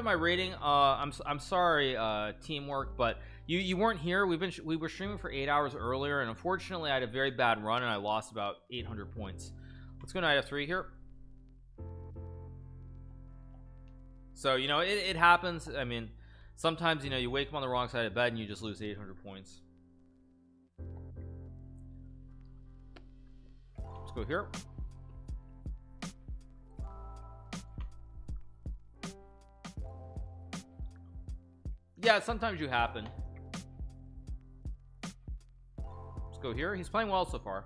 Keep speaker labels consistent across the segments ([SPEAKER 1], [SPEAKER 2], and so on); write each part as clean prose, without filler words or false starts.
[SPEAKER 1] my rating. I'm sorry, teamwork, but you weren't here. We were streaming for 8 hours earlier, and unfortunately, I had a very bad run, and I lost about 800 points. Let's go knight f3 here. So you know it happens. I mean, sometimes you know you wake up on the wrong side of bed and you just lose 800 points. Let's go here. Yeah, sometimes you happen. Let's go here. He's playing well so far.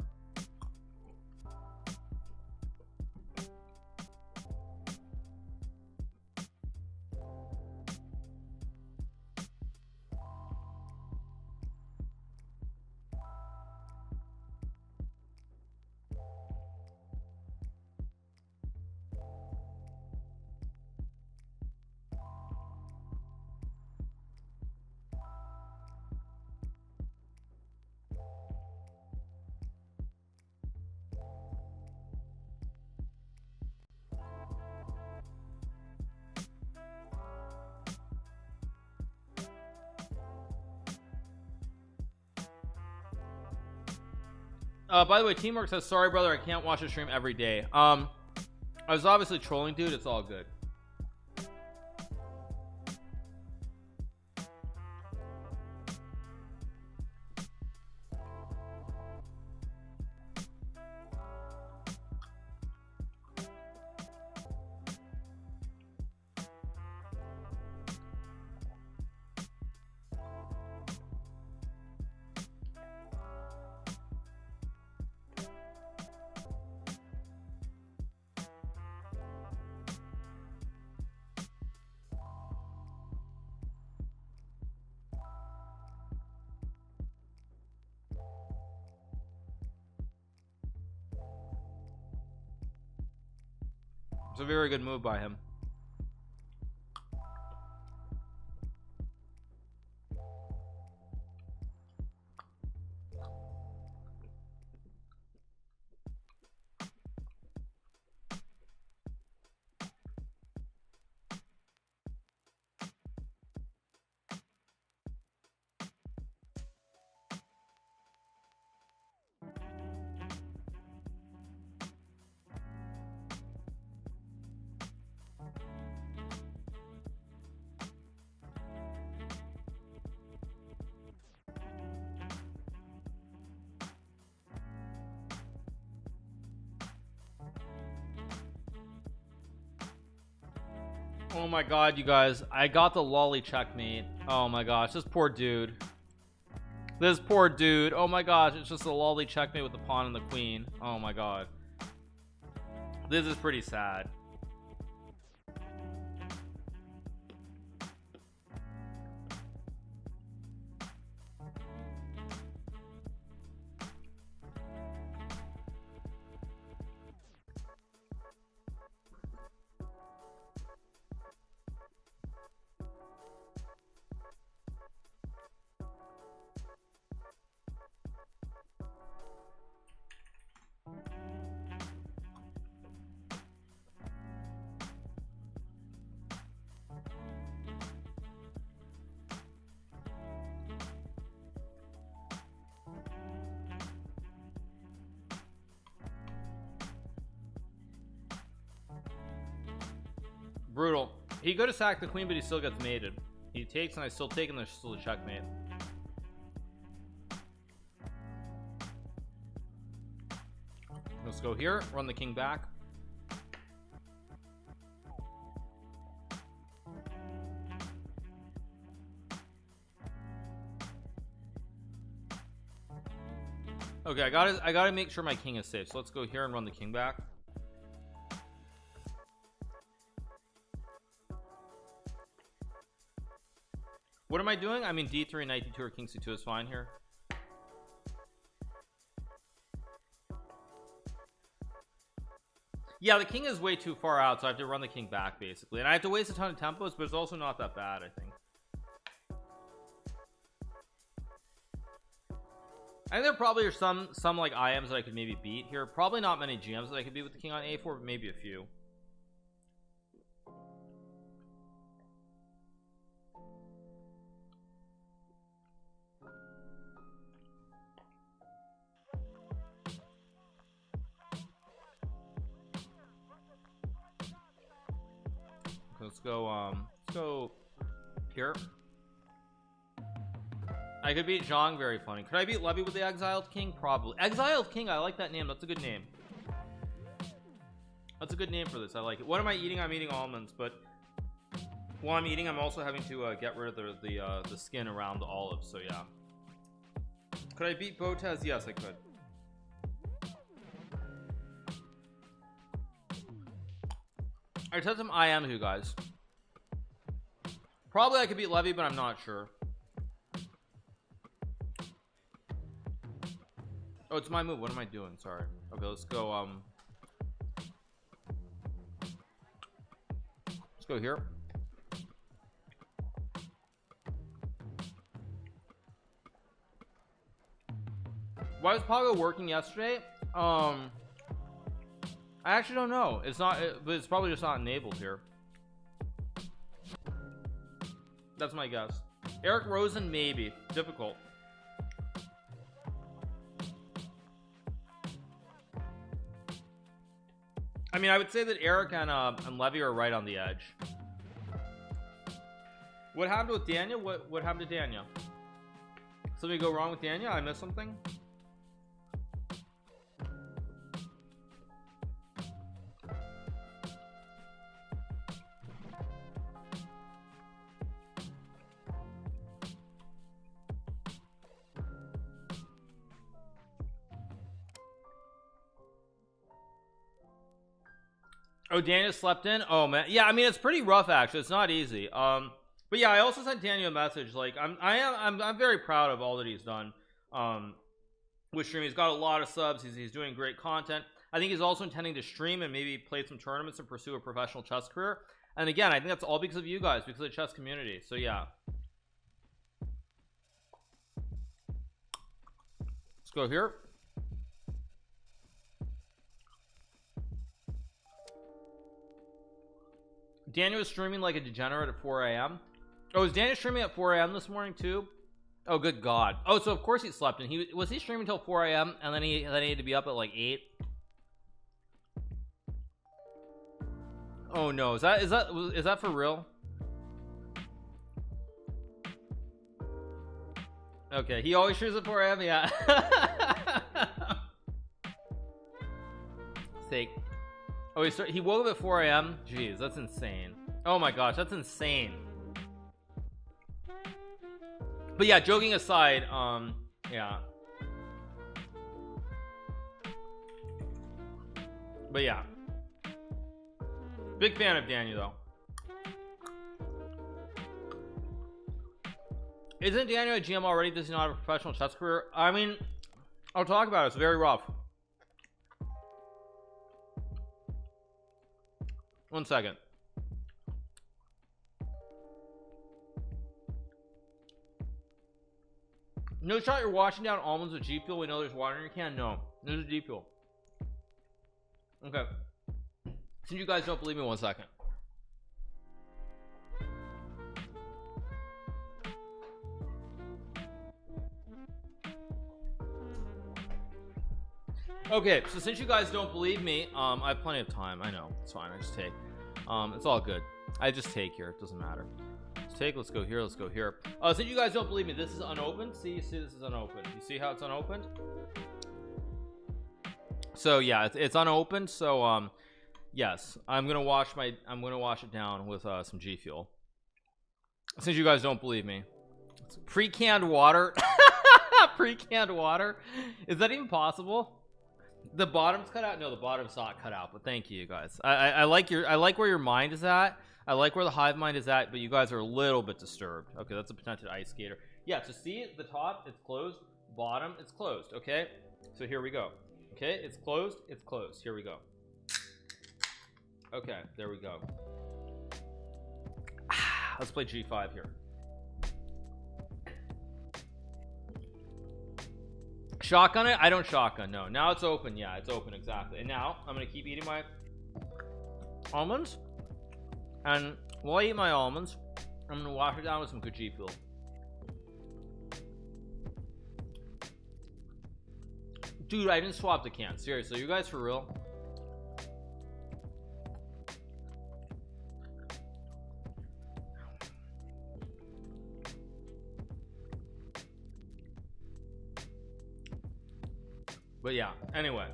[SPEAKER 1] By the way, Teamwork says, sorry brother, I can't watch the stream every day. I was obviously trolling, dude. It's all good. It's a very good move by him. Oh my god, you guys, I got the lolly checkmate. Oh my gosh, this poor dude. This poor dude. Oh my gosh, it's just a lolly checkmate with the pawn and the queen. Oh my god. This is pretty sad. Brutal. He could have sacked the queen, but he still gets mated. He takes, and I still take, and there's still a checkmate. Let's go here. Run the king back. Okay, I gotta make sure my king is safe. So let's go here and run the king back. What am I doing? I mean, d3, knight d2, or king c2 is fine here. Yeah, the king is way too far out, so I have to run the king back basically, and I have to waste a ton of tempos, but it's also not that bad, I think. I think there probably are some like IMs that I could maybe beat here. Probably not many GMs that I could beat with the king on a4, but maybe a few. let's go here. I could beat Zhang, very funny. Could I beat Levy with the Exiled King? Probably. Exiled King, I like that name. That's a good name. That's a good name for this. I like it. What am I eating? I'm eating almonds, but while I'm eating, I'm also having to get rid of the skin around the olives. So yeah. Could I beat Botez? Yes, I could. I said some I am who, guys. Probably I could beat Levy, but I'm not sure. Oh, it's my move. What am I doing? Sorry. Okay, let's go. Let's go here. Why was Pago working yesterday? I actually don't know. It's not, but it's probably just not enabled here. That's my guess. Eric Rosen, maybe. Difficult. I mean, I would say that Eric and Levy are right on the edge. What happened with Daniel? What happened to Daniel? Something go wrong with Daniel? I missed something? Oh, Daniel slept in? Oh man, yeah. I mean, it's pretty rough actually. It's not easy. But yeah, I also sent Daniel a message. Like, I'm very proud of all that he's done. With streaming, he's got a lot of subs. He's doing great content. I think he's also intending to stream and maybe play some tournaments and pursue a professional chess career. And again, I think that's all because of you guys, because of the chess community. So yeah. Let's go here. Daniel was streaming like a degenerate at 4 a.m. Oh, was Daniel streaming at 4 a.m. this morning too? Oh, good God. Oh, so of course he slept in. Was he streaming till 4 a.m. and then he had to be up at like 8? Oh no, is that for real? Okay, he always streams at 4 a.m. Yeah. Sake. Oh, he woke up at 4 a.m. Jeez, that's insane. Oh my gosh, that's insane. But yeah, joking aside, yeah. But yeah, big fan of Daniel though. Isn't Daniel a GM already? Does he not have a professional chess career? I mean, I'll talk about it. It's very rough. 1 second. No shot you're washing down almonds with G Fuel. We know there's water in your can. No, there's G Fuel. Okay. Since you guys don't believe me, 1 second. Okay, so since you guys don't believe me, I have plenty of time. I know, it's fine. I just take. It's all good. I just take here. It doesn't matter. Let's take. Let's go here. Let's go here. Since you guys don't believe me, this is unopened. See, you see, this is unopened. You see how it's unopened? So yeah, it's unopened. So yes, I'm gonna wash it down with some G Fuel. Since you guys don't believe me, pre-canned water. Pre-canned water. Is that even possible? The bottom's cut out. No, the bottom's not cut out. But thank you guys. I like where your mind is at. I like where the hive mind is at. But you guys are a little bit disturbed. Okay, that's a potential ice skater. Yeah. So see the top, it's closed. Bottom, it's closed. Okay. So here we go. Okay, it's closed. It's closed. Here we go. Okay, there we go. Let's play G5 here. Shotgun it? I don't shotgun. No. Now it's open. Yeah, it's open exactly. And now I'm gonna keep eating my almonds. And while I eat my almonds, I'm gonna wash it down with some good G Fuel. Dude, I didn't swap the can. Seriously, you guys for real? But yeah, anyway.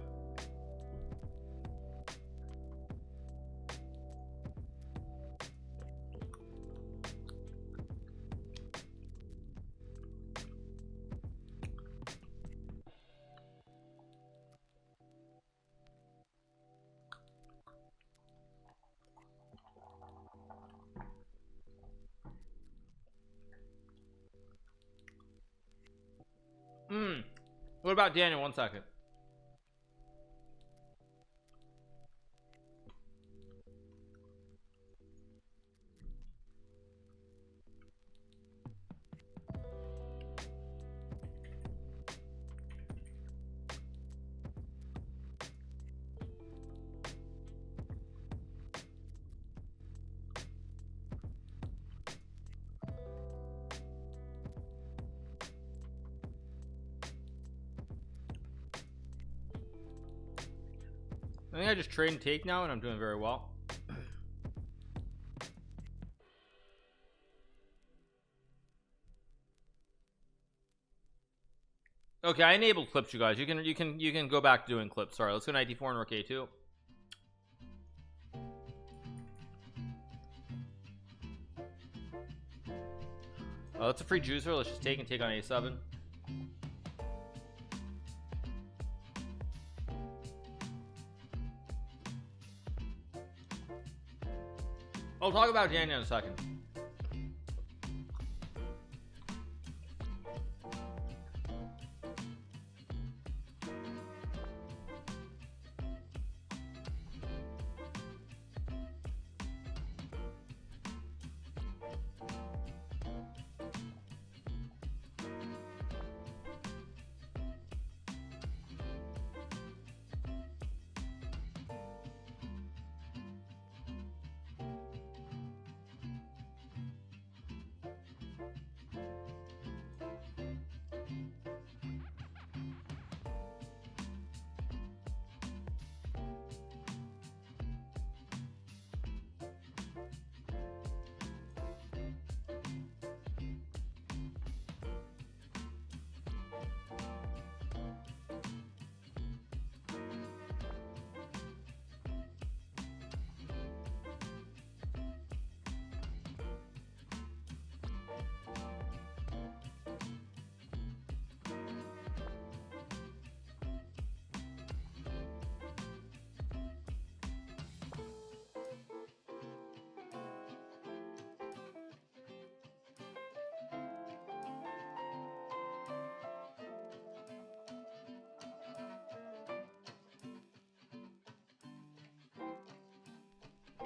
[SPEAKER 1] What about Daniel? 1 second. I think I just trade and take now, and I'm doing very well. Okay, I enabled clips, you guys. You can go back to doing clips. Sorry, let's go 94 and rook a2. That's a free juicer. Let's just take and take on a7. I'll talk about Daniel in a second.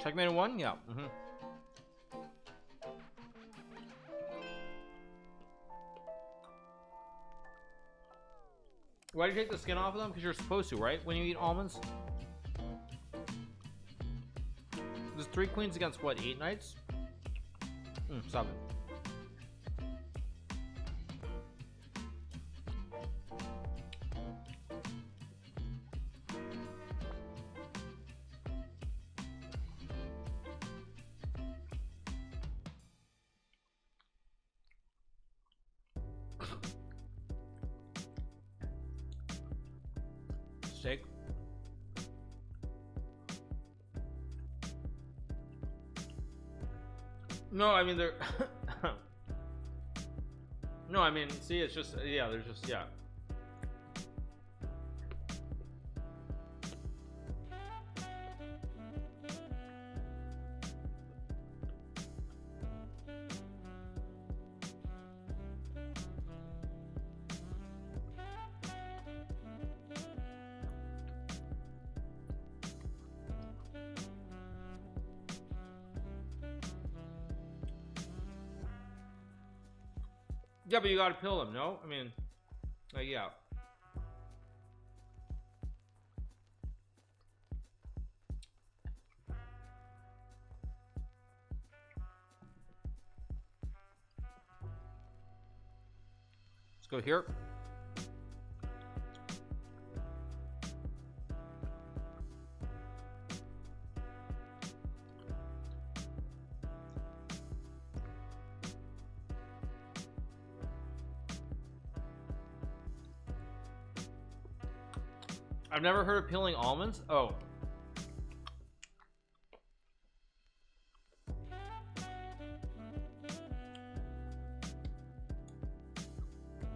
[SPEAKER 1] Checkmate in 1? Yeah. Why do you take the skin off of them? Because you're supposed to, right? When you eat almonds? There's 3 queens against what? 8 knights? 7. Steak. No, I mean they're no, I mean, see, it's just, yeah, there's just, yeah. Yeah, but you gotta pill them, no? I mean, yeah. Let's go here. I've never heard of peeling almonds. Oh,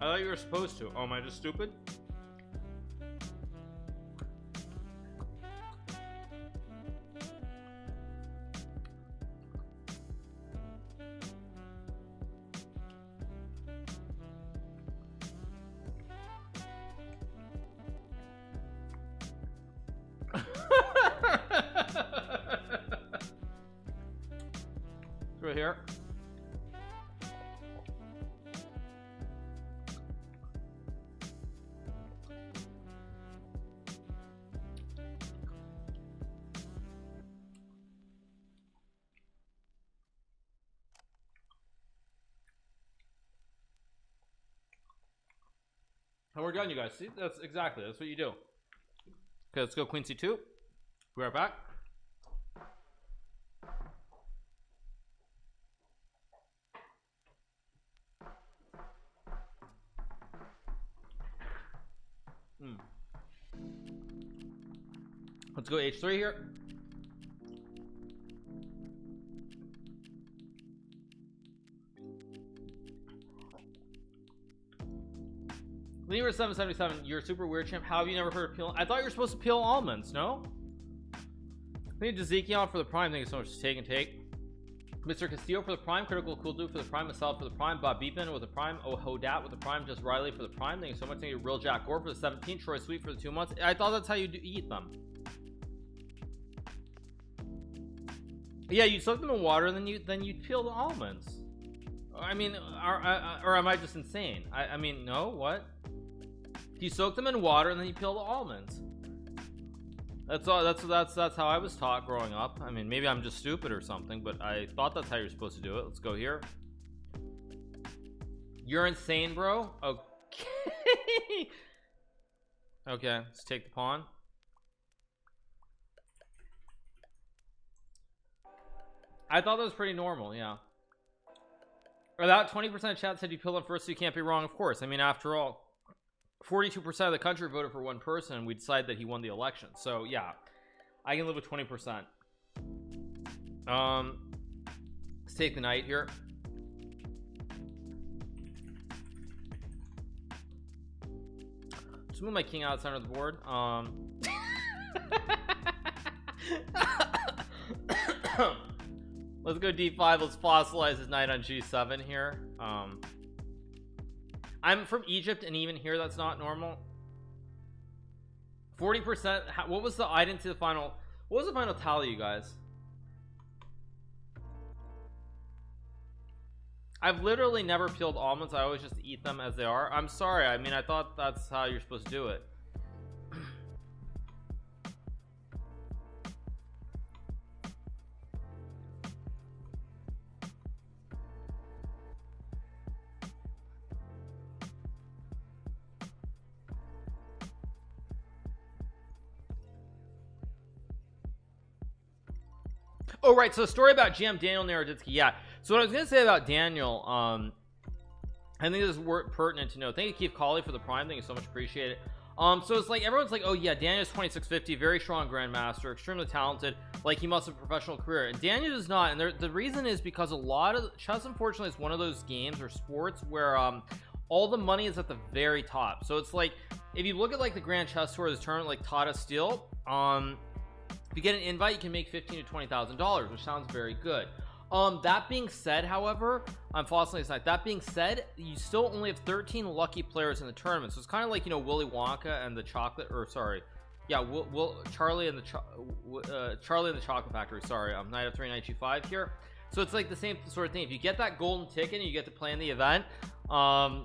[SPEAKER 1] I thought you were supposed to. Oh, am I just stupid? Right here. And we're done, you guys. See, that's what you do. Okay, let's go Queen C2. Be right back. Let's go H3 here. Lever 777, you're a super weird champ. How have you never heard of peel? I thought you were supposed to peel almonds, no? Thank you to Zekion for the prime. Thank you so much for take. Mr. Castillo for the prime. Critical Cool Dude for the prime. Myself for the prime. Bob Beepin with the prime. Oh Hodat with the prime. Just Riley for the prime. Thank you so much. Thank you Real Jack Gore for the 17. Troy Sweet for the 2 months. I thought that's how you eat them. Yeah, you soak them in water and then you peel the almonds. I mean, or am I just insane? I mean, no, what? You soak them in water and then you peel the almonds. That's all. That's how I was taught growing up. I mean, maybe I'm just stupid or something, but I thought that's how you're supposed to do it. Let's go here. You're insane, bro. Okay. Okay, let's take the pawn. I thought that was pretty normal, yeah. About 20% of chat said you peeled them first, so you can't be wrong, of course. I mean, after all, 42% of the country voted for one person, and we decided that he won the election. So, yeah, I can live with 20%. Let's take the knight here. Just move my king out center of the board. Let's go D5. Let's fossilize his knight on G7 here. I'm from Egypt, and even here that's not normal. 40%. What was the item to the final? What was the final tally, you guys? I've literally never peeled almonds. I always just eat them as they are. I'm sorry. I mean, I thought that's how you're supposed to do it. Oh, right. So the story about GM Daniel Naroditsky. Yeah. So what I was going to say about Daniel, I think this is pertinent to know. Thank you, Keith Colley, for the prime. Thank you so much. Appreciate it. So it's like, everyone's like, oh yeah, Daniel's 2650, very strong grandmaster, extremely talented. Like, he must have a professional career. And Daniel does not. And the reason is because a lot of chess, unfortunately, is one of those games or sports where all the money is at the very top. So it's like, if you look at like the Grand Chess Tour, this tournament like Tata Steel, if you get an invite, you can make $15,000 to $20,000, which sounds very good. That being said, however, I'm fossilize tonight. That being said, you still only have 13 lucky players in the tournament. So it's kind of like, you know, Willy Wonka and the chocolate, or sorry, yeah, Charlie and the Chocolate Factory. Sorry, Knight F3, Knight G5 here. So it's like the same sort of thing. If you get that golden ticket and you get to play in the event, let's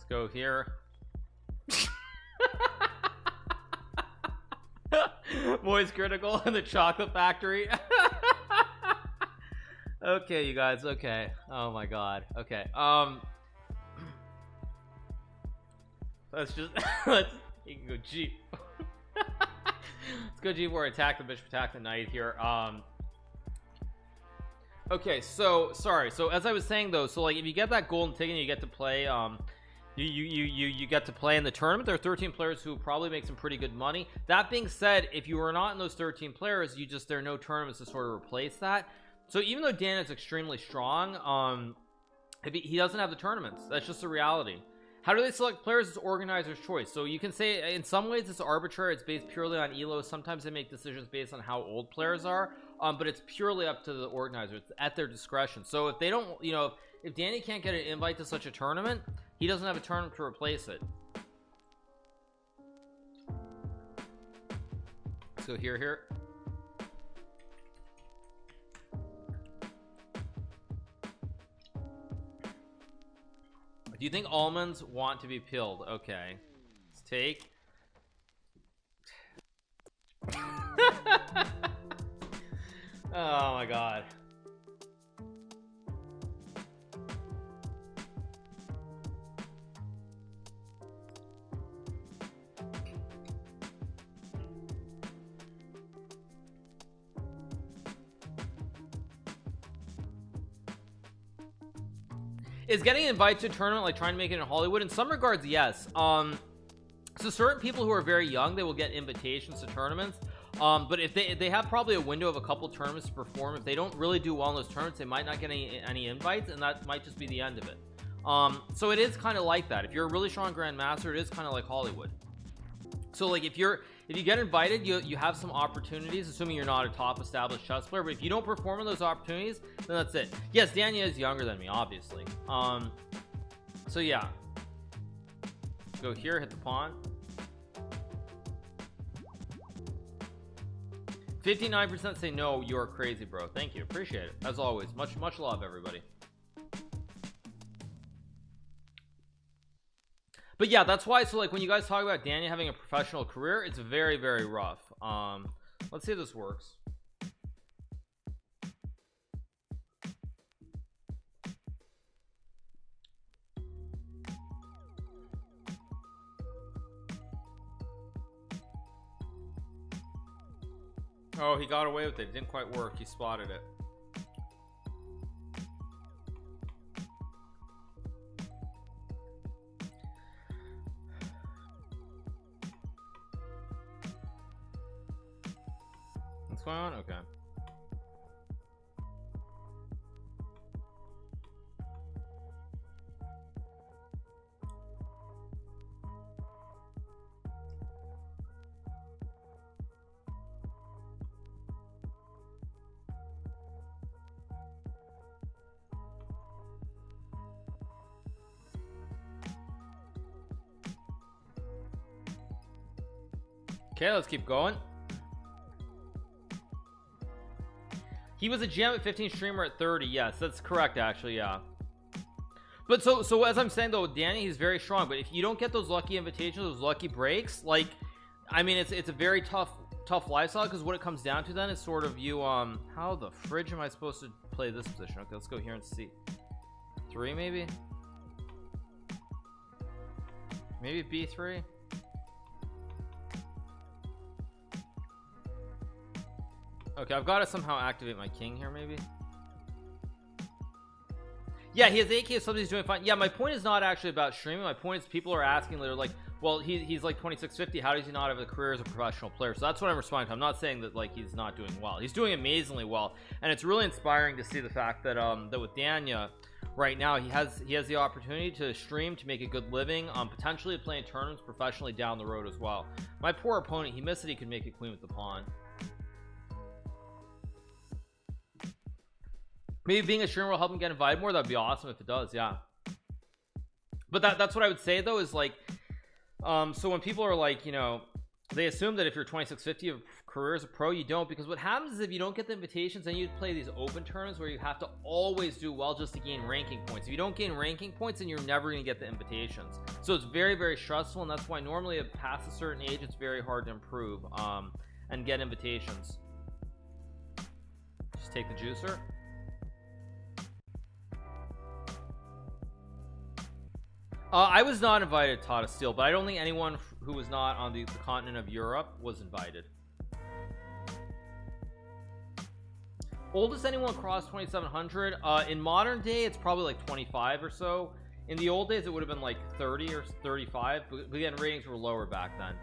[SPEAKER 1] go here. Boys Critical and the Chocolate Factory. Okay, you guys. Okay. Oh my god. Okay. Let's just you can go G. Let's go G4. Attack the bishop. Attack the knight here. Okay, so sorry. So as I was saying though, so like if you get that golden ticket, you get to play. You get to play in the tournament. There are 13 players who probably make some pretty good money. That being said, if you are not in those 13 players, there are no tournaments to sort of replace that. So even though Dan is extremely strong, he doesn't have the tournaments. That's just the reality. How do they select players? It's organizer's choice. So you can say in some ways it's arbitrary. It's based purely on elo. Sometimes they make decisions based on how old players are, but it's purely up to the organizer. It's at their discretion. So if they don't, if Danny can't get an invite to such a tournament, he doesn't have a tournament to replace it. Let's go here. Do you think almonds want to be peeled? Okay, let's take. Oh my god. Is getting invited to a tournament like trying to make it in Hollywood? In some regards, yes. So certain people who are very young, they will get invitations to tournaments, but if they have probably a window of a couple tournaments to perform, if they don't really do well in those tournaments, they might not get any invites, and that might just be the end of it. So it is kind of like that. If you're a really strong grandmaster, it is kind of like Hollywood. So like if you get invited, you have some opportunities, assuming you're not a top established chess player. But if you don't perform in those opportunities, then that's it. Yes, Danya is younger than me, obviously. So yeah, go here, hit the pawn. 59% say no, you're crazy, bro. Thank you, appreciate it as always. Much love, everybody. But yeah, that's why. So like when you guys talk about Daniel having a professional career, it's very, very rough. Let's see if this works. Oh, he got away with it. It didn't quite work. He spotted it. What's going on? Okay. Okay, let's keep going. He was a gem at 15, streamer at 30. Yes, that's correct, actually. Yeah. But so as I'm saying though, Danny, he's very strong. But if you don't get those lucky invitations, those lucky breaks, like, I mean, it's a very tough lifestyle, because what it comes down to then is sort of you how the fridge am I supposed to play this position? Okay, let's go here and see. 3 maybe B3. Okay, I've got to somehow activate my king here, maybe. Yeah, he has 8K, somebody's doing fine. Yeah, my point is not actually about streaming. My point is people are asking, they're like, well, he's like 2650. How does he not have a career as a professional player? So that's what I'm responding to. I'm not saying that like he's not doing well. He's doing amazingly well, and it's really inspiring to see the fact that that with Danya right now, he has the opportunity to stream, to make a good living, potentially playing tournaments professionally down the road as well. My poor opponent, he missed it. He could make a queen with the pawn. Maybe being a streamer will help him get invited more. That'd be awesome if it does. Yeah, but that's what I would say though, is like so when people are like, you know, they assume that if you're 2650 of career as a pro, you don't, because what happens is if you don't get the invitations, then you play these open tournaments where you have to always do well just to gain ranking points. If you don't gain ranking points, then you're never going to get the invitations. So it's very, very stressful, and that's why normally past a certain age, it's very hard to improve and get invitations. Just take the juicer. I was not invited to Tata Steel, but I don't think anyone who was not on the continent of Europe was invited. Oldest anyone crossed 2700 in modern day it's probably like 25 or so. In the old days it would have been like 30 or 35, but again ratings were lower back then.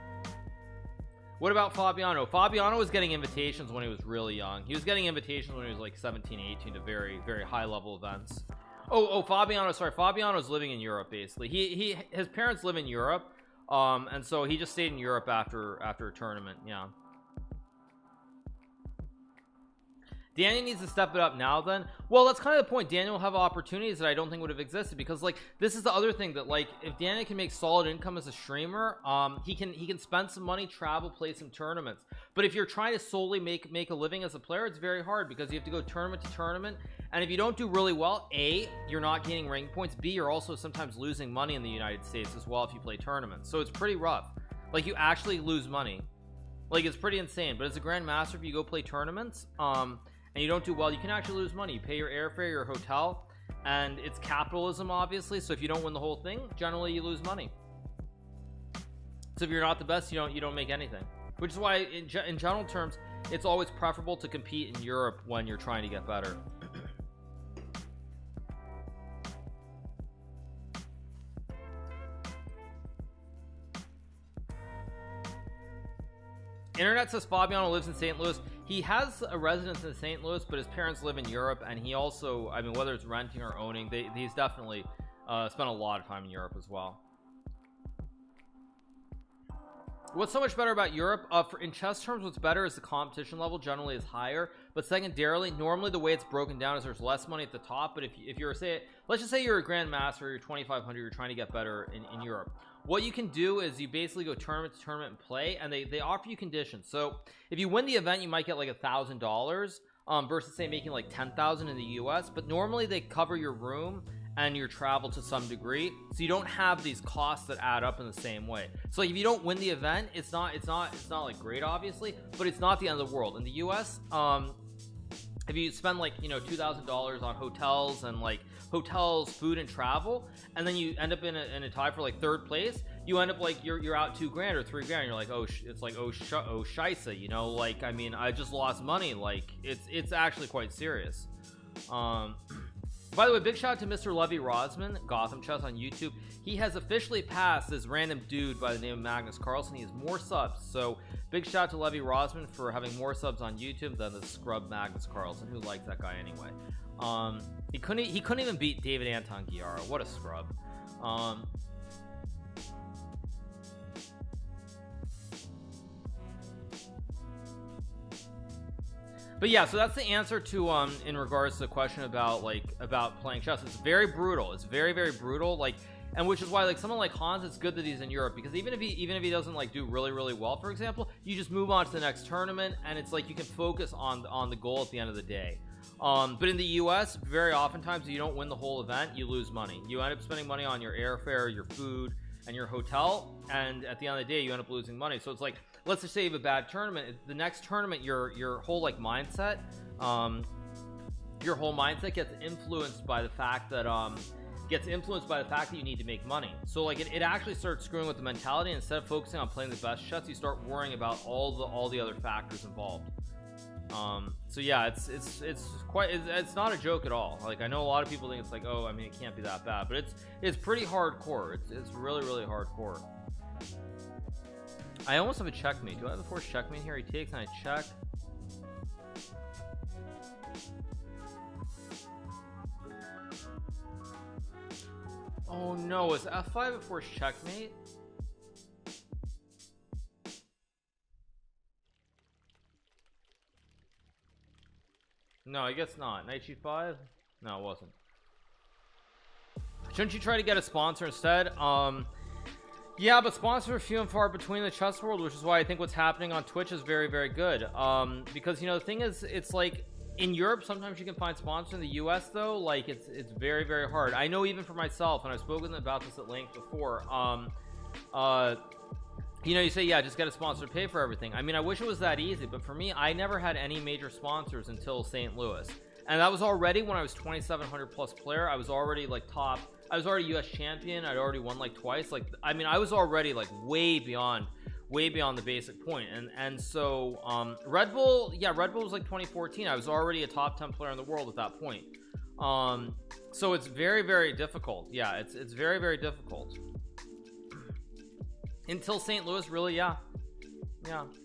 [SPEAKER 1] What about Fabiano? Fabiano was getting invitations when he was really young. He was getting invitations when he was like 17 18 to very high level events. Oh Fabiano, sorry, Fabiano's living in Europe basically. His parents live in Europe, and so he just stayed in Europe after a tournament. Yeah, Danny needs to step it up now then. Well, that's kind of the point. Daniel will have opportunities that I don't think would have existed, because like this is the other thing, that like if Danny can make solid income as a streamer, he can spend some money, travel, play some tournaments. But if you're trying to solely make a living as a player, it's very hard, because you have to go tournament to tournament, and if you don't do really well, A, you're not gaining rank points, B, you're also sometimes losing money in the United States as well if you play tournaments. So it's pretty rough. Like you actually lose money. Like it's pretty insane. But as a grandmaster, if you go play tournaments and you don't do well, you can actually lose money. You pay your airfare, your hotel, and it's capitalism obviously, so if you don't win the whole thing, generally you lose money. So if you're not the best, you don't make anything, which is why in general terms it's always preferable to compete in Europe when you're trying to get better. Internet says Fabiano lives in St. Louis. He has a residence in St. Louis, but his parents live in Europe, and he also, I mean, whether it's renting or owning, he's definitely spent a lot of time in Europe as well. What's so much better about Europe? In chess terms, what's better is the competition level generally is higher, but secondarily, normally the way it's broken down is there's less money at the top. But if you're, say, let's just say you're a grandmaster, you're 2500, you're trying to get better in Europe, what you can do is you basically go tournament to tournament and play, and they offer you conditions. So if you win the event, you might get like $1,000 versus say making like 10,000 in the US, but normally they cover your room and your travel to some degree, so you don't have these costs that add up in the same way. So like if you don't win the event, it's not like great obviously, but it's not the end of the world. In the US, if you spend like, you know, $2,000 on hotels and like hotels, food and travel, and then you end up in a tie for like third place, you end up like you're out $2,000 or $3,000. You're like, oh, it's like oh scheisse, you know, like I mean I just lost money. Like it's actually quite serious. By the way, big shout out to Mr. Levy Rosman, Gotham Chess on YouTube. He has officially passed this random dude by the name of Magnus Carlsen. He has more subs, so big shout out to Levy Rosman for having more subs on YouTube than the scrub Magnus Carlsen. Who likes that guy anyway? He couldn't even beat David Anton Guiara. What a scrub. But yeah, so that's the answer to in regards to the question about playing chess. It's very brutal. It's very brutal. Like, and which is why like someone like Hans, it's good that he's in Europe, because even if he doesn't like do really well, for example, you just move on to the next tournament, and it's like you can focus on the goal at the end of the day. But in the US, very oftentimes if you don't win the whole event, you lose money. You end up spending money on your airfare, your food, and your hotel, and at the end of the day you end up losing money. So it's like, let's just say you have a bad tournament, the next tournament your whole like mindset gets influenced by the fact that you need to make money. So like it actually starts screwing with the mentality. Instead of focusing on playing the best chess, you start worrying about all the other factors involved. So yeah, it's not a joke at all. Like I know a lot of people think it's like, oh, I mean it can't be that bad, but it's pretty hardcore. It's really hardcore. I almost have a checkmate. Do I have a forced checkmate here? He takes and I check. Oh no, is F5 a forced checkmate? No, I guess not. Knight G5? No, it wasn't. Shouldn't you try to get a sponsor instead? Yeah, but sponsors are few and far between the chess world, which is why I think what's happening on Twitch is very good. Because you know the thing is, it's like in Europe sometimes you can find sponsors. In the US though, like it's very hard. I know even for myself, and I've spoken about this at length before. You know, you say, yeah, just get a sponsor to pay for everything. I mean, I wish it was that easy, but for me, I never had any major sponsors until St. Louis, and that was already when I was 2,700 plus player. I was already like top. I was already US champion. I'd already won like twice. Like, I mean, I was already like way beyond way beyond the basic point. And so Red Bull, yeah, Red Bull was like 2014. I was already a top 10 player in the world at that point. So it's very, very difficult. Yeah, it's very, very difficult until St. Louis. Really? Yeah,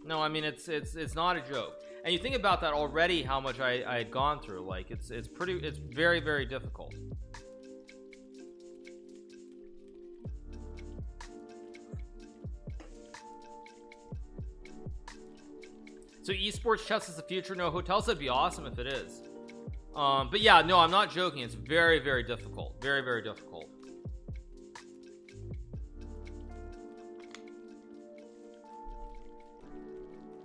[SPEAKER 1] no, I mean, it's not a joke. And you think about that already, how much I had gone through. Like it's very, very difficult. So esports chess is the future. No, hotels would be awesome if it is. But yeah, no, I'm not joking. It's very, very difficult. Very, very difficult.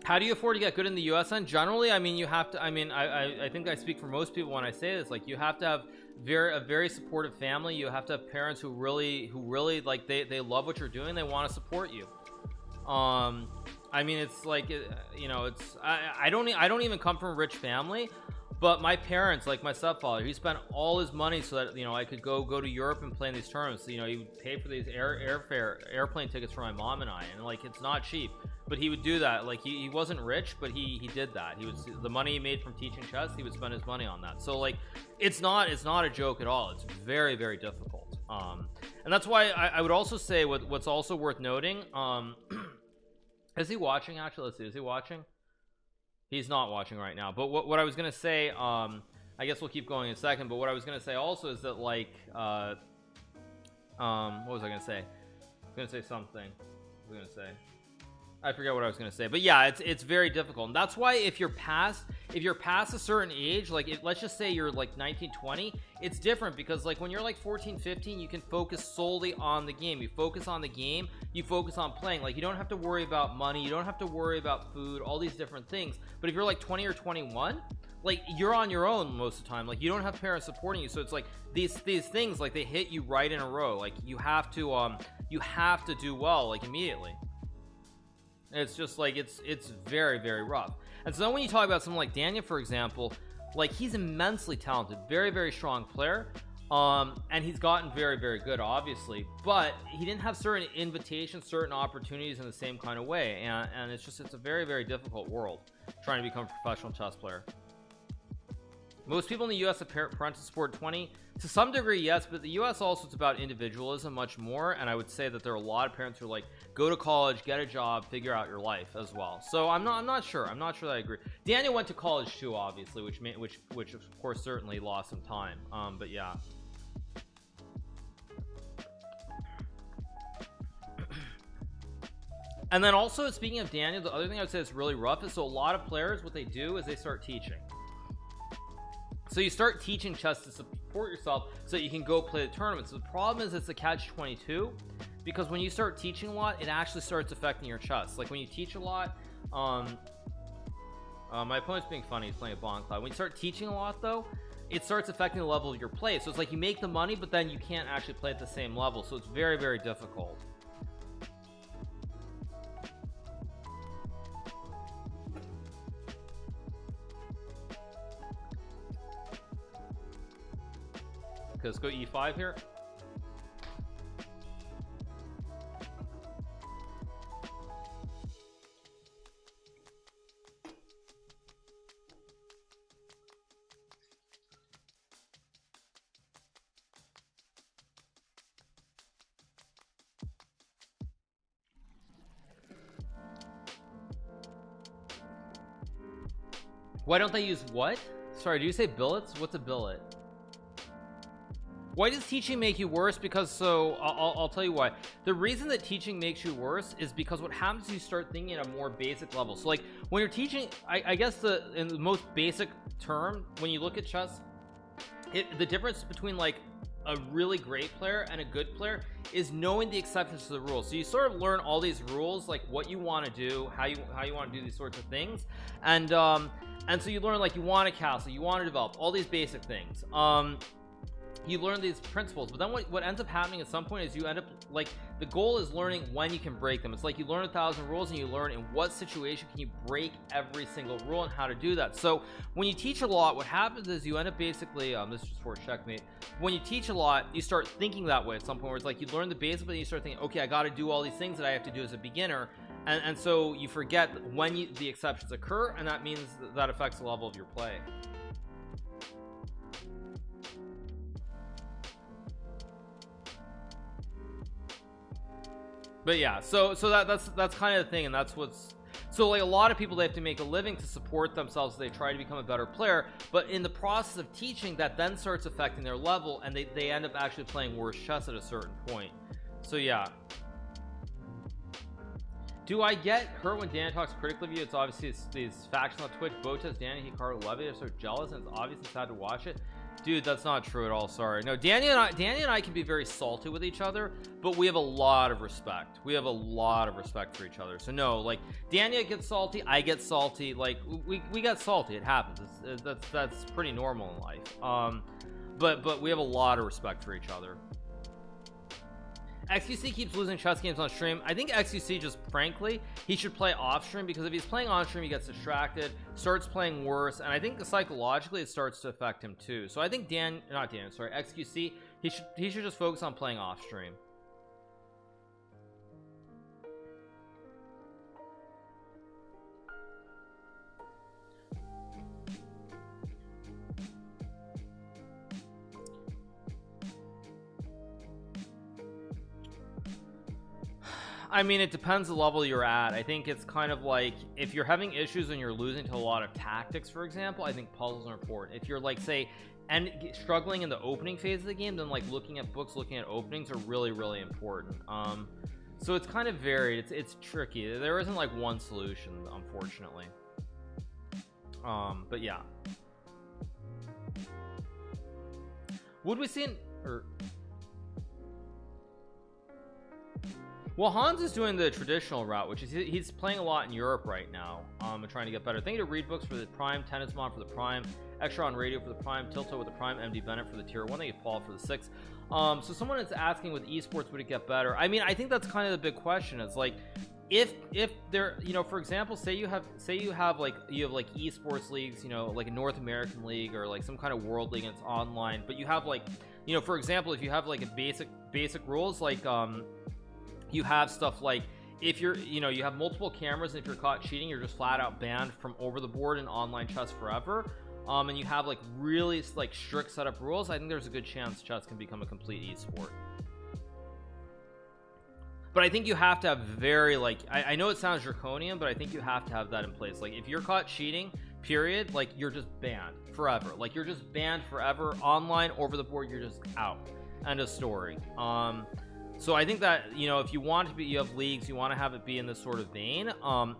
[SPEAKER 1] How do you afford to get good in the USN? Generally, I mean, you have to, I mean, I think I speak for most people when I say this, like, you have to have a very supportive family. You have to have parents who really like, they love what you're doing. They want to support you. I mean, it's like, you know, it's, I don't even come from a rich family, but my parents, like my stepfather, he spent all his money so that, you know, I could go to Europe and play in these tournaments. So, you know, he would pay for these airplane tickets for my mom and I, and like, it's not cheap, but he would do that. Like, he wasn't rich, but he did that. He was, the money he made from teaching chess, he would spend his money on that. So like, it's not a joke at all. It's very, very difficult. And that's why I would also say what's also worth noting, is he watching? Actually, let's see. Is he watching? He's not watching right now. But what I was gonna say, I guess we'll keep going in a second. But what I was gonna say also is that, like, what was I gonna say? I was gonna say something. I was gonna say, I forget what I was gonna say. But yeah, it's very difficult. And that's why if you're past a certain age, like, let's just say you're like 19, 20, it's different, because like when you're like 14, 15, you can focus solely on the game. You focus on the game, you focus on playing. Like, you don't have to worry about money, you don't have to worry about food, all these different things. But if you're like 20 or 21, like, you're on your own most of the time. Like, you don't have parents supporting you. So it's like these things, like, they hit you right in a row. Like, you have to do well, like, immediately. It's just like, it's very, very rough. And so then when you talk about someone like Daniel, for example, like, he's immensely talented, very, very strong player, and he's gotten very, very good, obviously, but he didn't have certain invitations, certain opportunities in the same kind of way. And it's a very, very difficult world trying to become a professional chess player. Most people in the US have parental support 20 to some degree, yes, but the US also, it's about individualism much more. And I would say that there are a lot of parents who are like, go to college, get a job, figure out your life as well. So I'm not sure that I agree. Daniel went to college too, obviously, which of course certainly lost some time. But yeah. And then also, speaking of Daniel, the other thing I would say is really rough is, so a lot of players, what they do is they start teaching. So you start teaching chess to support yourself so that you can go play the tournaments. So the problem is, it's a catch-22, because when you start teaching a lot, it actually starts affecting your chess. Like, when you teach a lot, my opponent's being funny, he's playing a Bon Cloud. When you start teaching a lot, though, it starts affecting the level of your play. So it's like, you make the money, but then you can't actually play at the same level. So it's very, very difficult. Okay, let's go e5 here. Why don't they use what? Sorry, do you say billets? What's a billet? Why does teaching make you worse? Because, so I'll tell you why. The reason that teaching makes you worse is because what happens is you start thinking at a more basic level. So like, when you're teaching, I guess in the most basic term, when you look at chess, the difference between like a really great player and a good player is knowing the exceptions to the rules. So you sort of learn all these rules, like what you want to do, how you want to do these sorts of things, and so you learn, like, you want to castle, you want to develop all these basic things. You learn these principles, but then what ends up happening at some point is you end up, like, the goal is learning when you can break them. It's like you learn 1,000 rules and you learn in what situation can you break every single rule and how to do that. So when you teach a lot, what happens is you end up basically, this is just for checkmate. When you teach a lot, you start thinking that way at some point, where it's like you learn the basics, but then you start thinking, okay, I got to do all these things that I have to do as a beginner, and so you forget when the exceptions occur, and that means that affects the level of your play. But yeah, so that's kind of the thing, and that's what's so like a lot of people, they have to make a living to support themselves. They try to become a better player, but in the process of teaching, that then starts affecting their level, and they end up actually playing worse chess at a certain point. So yeah. Do I get hurt when Danny talks critically of you? It's obviously these factions on Twitch. Botas, Danny, Hikaru, Levy are so jealous, and it's obvious and sad to watch it. Dude, that's not true at all. Sorry. No, Danny and I can be very salty with each other, but we have a lot of respect. We have a lot of respect for each other. So no, like Danny gets salty, I get salty. Like we get salty. It happens. That's pretty normal in life. But we have a lot of respect for each other. XQC keeps losing chess games on stream. I think XQC, just frankly, he should play off stream, because if he's playing on stream, he gets distracted, starts playing worse, and I think psychologically it starts to affect him too. So I think XQC, he should just focus on playing off stream. I mean, it depends the level you're at. I think it's kind of like, if you're having issues and you're losing to a lot of tactics, for example, I think puzzles are important. If you're like, say, and struggling in the opening phase of the game, then like looking at books, looking at openings are really, really important. So it's kind of varied. It's tricky. There isn't like one solution, unfortunately. But yeah. Would we see well, Hans is doing the traditional route, which is he's playing a lot in Europe right now, and trying to get better. Thank you to Read Books for the Prime, Tennismon for the Prime, Extra on Radio for the Prime, Tilto with the Prime, MD Bennett for the tier 1. Thank you, Paul, for the 6. So someone is asking, with esports, would it get better? I mean, I think that's kind of the big question. It's like, if there, you know, for example, say you have like esports leagues, you know, like a North American league or like some kind of world league, and it's online, but you have like, you know, for example, if you have like a basic rules, like you have stuff like, if you're, you know, you have multiple cameras, and if you're caught cheating, you're just flat out banned from over the board in online chess forever. And you have like really like strict setup rules. I think there's a good chance chess can become a complete esport. But I think you have to have very, like, I know it sounds draconian, but I think you have to have that in place. Like, if you're caught cheating, period, like, you're just banned forever. Like, you're just banned forever. Online, over the board, you're just out. End of story. So I think that, you know, if you want to be, you have leagues, you want to have it be in this sort of vein,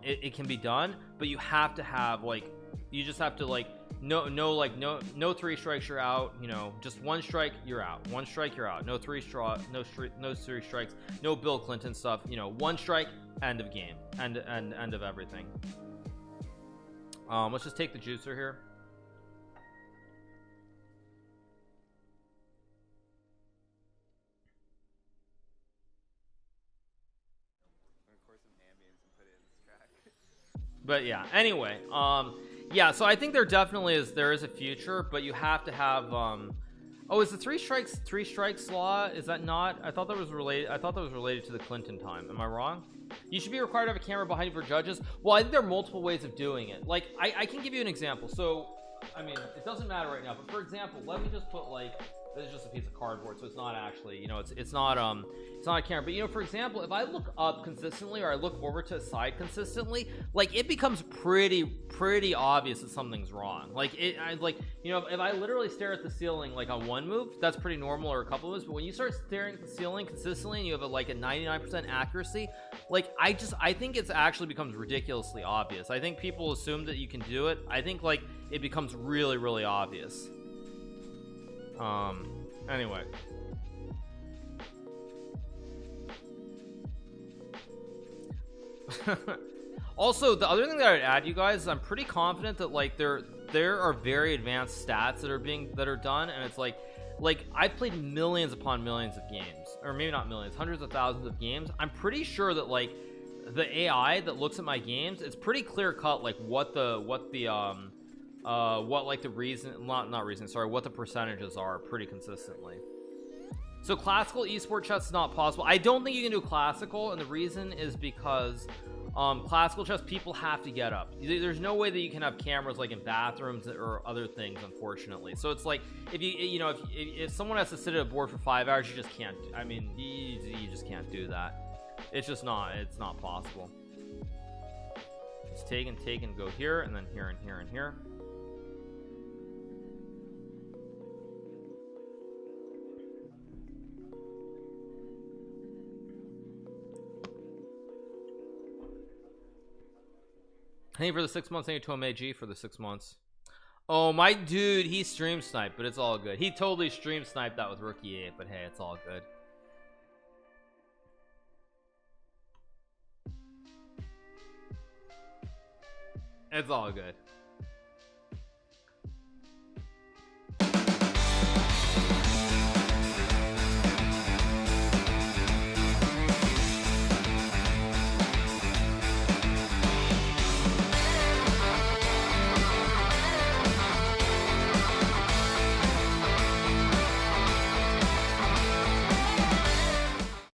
[SPEAKER 1] it can be done, but you have to have, like, you just have to, like, no 3 strikes, you're out. You know, just 1 strike, you're out. 1 strike, you're out. No 3 strikes, no Bill Clinton stuff. You know, 1 strike, end of game, end of everything. Let's just take the juicer here. But yeah, anyway, yeah, so I think there is a future, but you have to have oh, is the 3 strikes law, is that not, I thought that was related to the Clinton time. Am I wrong? You should be required to have a camera behind you for judges. Well, I think there are multiple ways of doing it. Like, I can give you an example. So I mean, it doesn't matter right now, but for example, let me just put, like, this is just a piece of cardboard, so it's not actually, you know, it's not a camera. But, you know, for example, if I look up consistently, or I look over to a side consistently, like, it becomes pretty obvious that something's wrong. Like, you know, if I literally stare at the ceiling, like, on one move, that's pretty normal, or a couple of moves. But when you start staring at the ceiling consistently and you have like a 99% accuracy, like, I think it's actually becomes ridiculously obvious. I think people assume that you can do it. I think, like, it becomes really obvious. Anyway. Also, the other thing that I'd add, you guys, is I'm pretty confident that, like, there are very advanced stats that are done, and it's like I've played millions upon millions of games, or maybe not millions, hundreds of thousands of games. I'm pretty sure that, like, the AI that looks at my games, it's pretty clear cut, like, what the percentages are pretty consistently. So classical esport chess is not possible. I don't think you can do classical, and the reason is because Classical chess, people have to get up. There's no way that you can have cameras like in bathrooms or other things, unfortunately. So it's like if you know if someone has to sit at a board for 5 hours, you just can't. I mean, you just can't do that. It's just not. It's not possible. Just take and go here and then here and here and here. Thank you for the 6 months. Thank you to MAG for the 6 months. Oh, my dude, he stream sniped, but it's all good. He totally stream sniped that with Rookie 8, but hey, it's all good. It's all good.